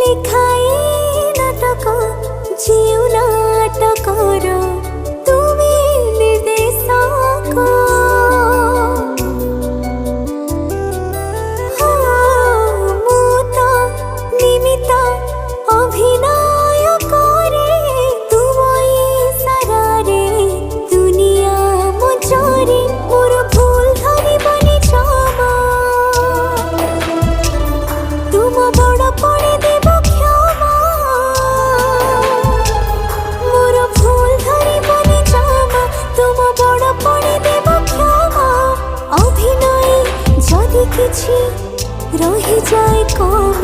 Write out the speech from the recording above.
লেখাই নাটক জিউ নাটকর তুমি নির্দেশক। মু তো নিমিত অভিনয় করে তুম ইশারারে দুনিয়া মঞ্চরে মোর ভুল ধরিবনি ক্ষমা। তুম বড় পড়ে দেব ক্ষমা, মোর ভুল ধরিবনি ক্ষমা। তুম বড় পড়ে দেব ক্ষমা। অভিনয়ে যদি কিছু রহি যায় কম